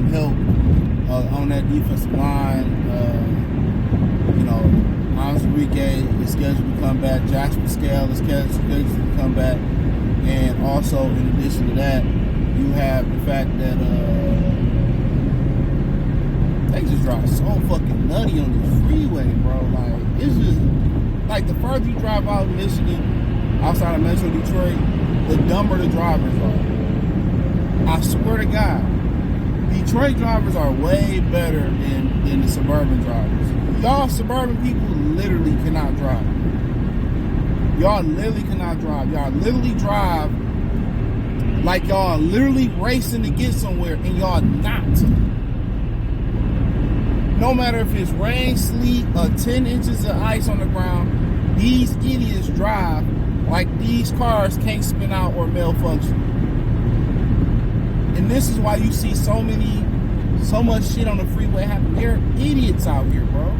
some help on that defensive line. Enrique is scheduled to come back. Josh Pascal is scheduled to come back. And also, in addition to that, you have the fact that they just drive so fucking nutty on this freeway, bro. Like, it's just, like, the further you drive out of Michigan, outside of Metro Detroit, the dumber the drivers are. I swear to God, Detroit drivers are way better than the suburban drivers. Y'all suburban people literally cannot drive. Y'all literally cannot drive. Y'all literally drive like y'all literally racing to get somewhere, and y'all not. No matter if it's rain, sleet, or 10 inches of ice on the ground, these idiots drive like these cars can't spin out or malfunction. And this is why you see so much shit on the freeway happen. There are idiots out here, bro.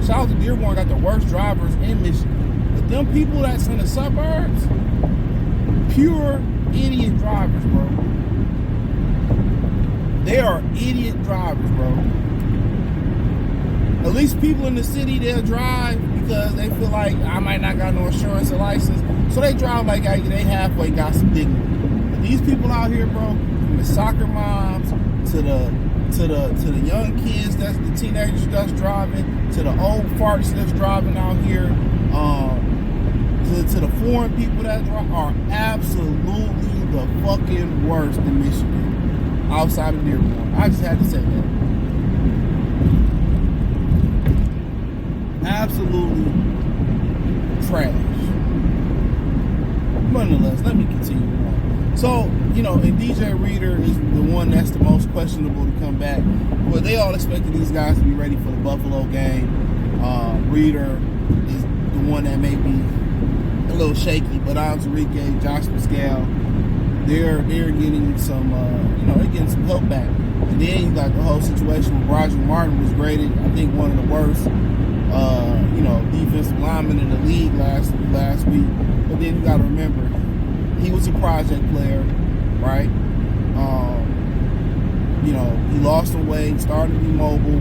Shout out to Dearborn, got the worst drivers in Michigan. But them people that's in the suburbs, pure idiot drivers, bro. They are idiot drivers, bro. At least people in the city, they'll drive because they feel like I might not got no insurance or license. So they drive like they halfway got some dignity. But these people out here, bro, from the soccer moms to the young kids, that's the teenagers that's driving, to the old farts that's driving out here, to the foreign people that drive, are absolutely the fucking worst in Michigan, outside of Dearborn. I just had to say that. Absolutely trash. But nonetheless, let me continue on. So, and DJ Reader is the one that's the most questionable to come back. Well, they all expected these guys to be ready for the Buffalo game. Reader is the one that may be a little shaky, but Enrique, Josh Pascal, they're getting some, they're getting some help back. And then you got the whole situation with Roger Martin was graded, I think, one of the worst, defensive linemen in the league last week. But then you got to remember, he was a project player, right? He lost some weight, started to be mobile,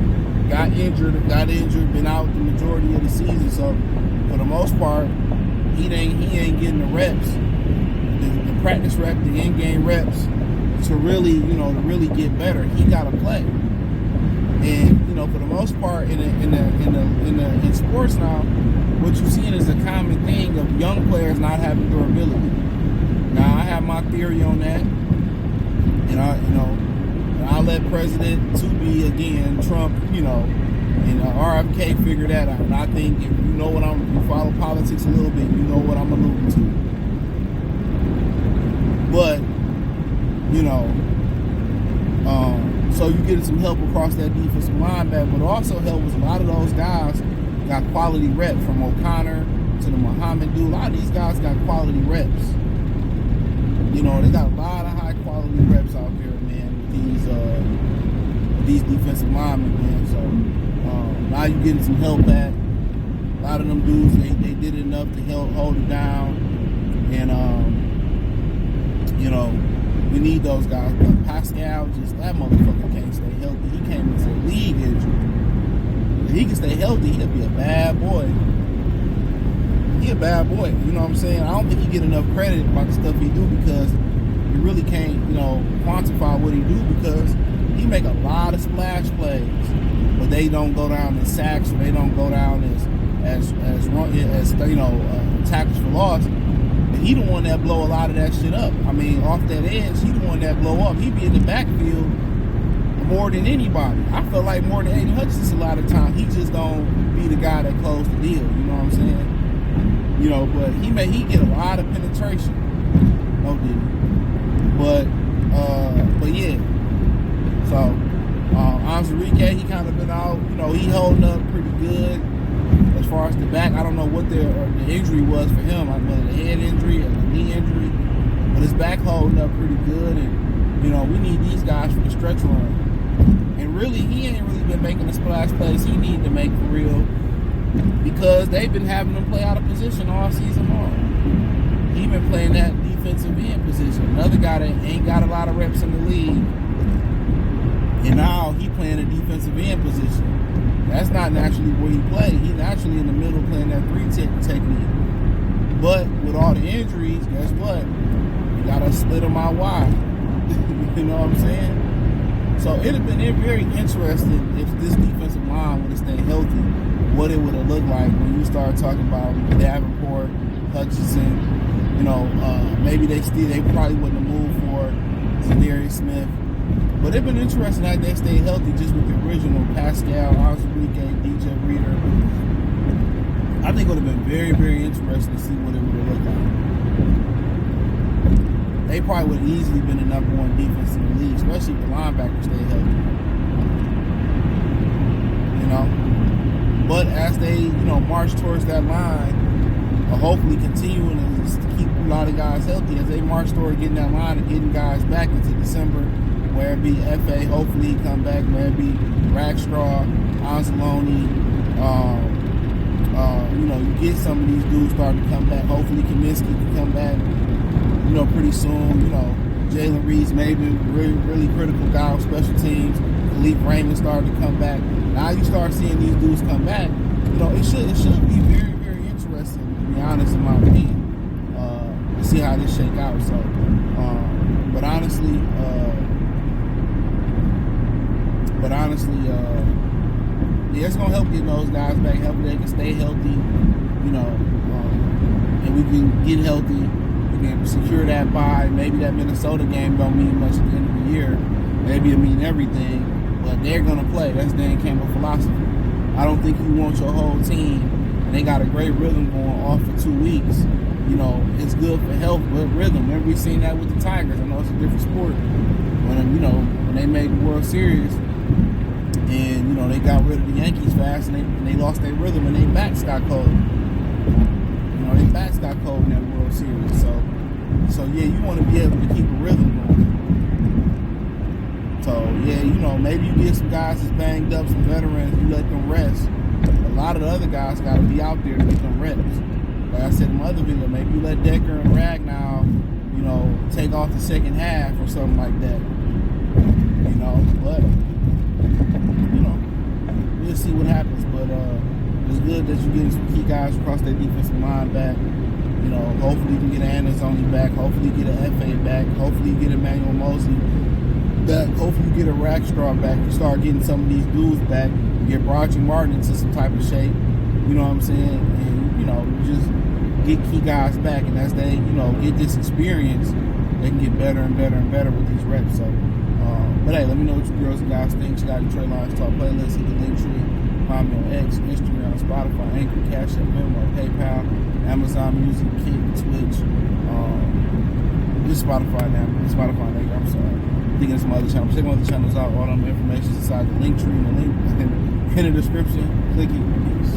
got injured, been out the majority of the season. So for the most part, he ain't getting the reps, the practice rep, the in-game reps to really get better. He got to play. And for the most part, in sports now, what you're seeing is a common thing of young players not having durability. Now, I have my theory on that, and I'll let President to be again Trump, and RFK figure that out. And I think if you follow politics a little bit, you know what I'm alluding to. But so you get some help across that defensive line back, but also help was a lot of those guys got quality reps, from O'Connor to the Muhammad dude. A lot of these guys got quality reps. They got a lot of high quality reps out there, man, with these defensive linemen, man. So now you're getting some help back. A lot of them dudes, they did enough to help hold it down, and we need those guys. But Pascal, that motherfucker can't stay healthy. He came into the league injured. If he can stay healthy, he'll be a bad boy. He a bad boy. You know what I'm saying? I don't think he get enough credit about the stuff he do, because you really can't, quantify what he do, because he make a lot of splash plays, but they don't go down as sacks, or they don't go down as tackles for loss. But he the one that blow a lot of that shit up. I mean, off that edge, he the one that blow up. He be in the backfield more than anybody. I feel like more than Aiden Hutchinson a lot of times. He just don't be the guy that closed the deal. You know what I'm saying? But he get a lot of penetration. No did he? But yeah. So Enrique, he kind of been out. He holding up pretty good. As far as the back, I don't know what the injury was for him. I don't know, the head injury or the knee injury, but his back holding up pretty good. And we need these guys for the stretch run. And really, he ain't really been making the splash plays he need to make for real, because they've been having him play out of position all season long. He been playing that defensive end position. Another guy that ain't got a lot of reps in the league, And now he playing a defensive end position. That's not naturally where he played. He's naturally in the middle playing that 3-tech technique. But with all the injuries, guess what? You gotta split him out wide. You know what I'm saying? So it'd have been very interesting if this defensive line would have stayed healthy, what it would have looked like when you start talking about Davenport, Hutchinson. You know, maybe they probably wouldn't have moved for Zadarius Smith. But it'd been interesting that they stayed healthy just with the original Pascal, Osrique, DJ Reader. I think it would have been very, very interesting to see what it would have looked like. They probably would have easily been the number one defense in the league, especially if the linebackers stayed healthy. You know? But as they, march towards that line, hopefully continuing to keep a lot of guys healthy as they march toward getting that line and getting guys back into December, where it be FA, hopefully he come back, where it be Rackstraw, Anzalone, you get some of these dudes starting to come back. Hopefully Kaminsky can come back, pretty soon. Jalen Reed's maybe really critical guy on special teams. Khalif Raymond started to come back. Now you start seeing these dudes come back. It should be very, very interesting, to be honest, in my opinion, to see how this shake out. So, but honestly, yeah, it's gonna help getting those guys back. Help they can stay healthy, and we can get healthy. We can secure that bye. Maybe that Minnesota game don't mean much at the end of the year. Maybe it mean everything, but they're gonna play. That's Dan Campbell philosophy. I don't think you want your whole team, and they got a great rhythm going off for 2 weeks. It's good for health, but rhythm. Remember we seen that with the Tigers. I know it's a different sport. When they made the World Series, and they got rid of the Yankees fast, and they lost their rhythm, and their backs got cold. Their backs got cold in that World Series. So yeah, you want to be able to keep a rhythm going. So yeah, maybe you get some guys that's banged up, some veterans, you let them rest. A lot of the other guys got to be out there to get them reps. Like I said in my other video, maybe you let Decker and Ragnow, take off the second half or something like that. But we'll see what happens. But it's good that you're getting some key guys across that defensive line back. Hopefully you can get an Anzalone back. Hopefully you get an FA back. Hopefully you get Emmanuel Mosley back. Hopefully you get a Rackstraw back. You start getting some of these dudes back. Get Roger Martin into some type of shape. You know what I'm saying? And, just get key guys back. And as they, get this experience, they can get better and better and better with these reps. So, but hey, let me know what you girls and guys think. You got the Trey Lines Talk playlist, hit the link tree. Find me on X, Instagram, Spotify, Anchor, Cash App, Venmo, PayPal, Amazon Music, Kick, Twitch. This Spotify now. Spotify, Anchor, I'm sorry. Thinking of some other channels. Check my other channels out. All them information inside the link tree and the link in the description. Click it. Peace.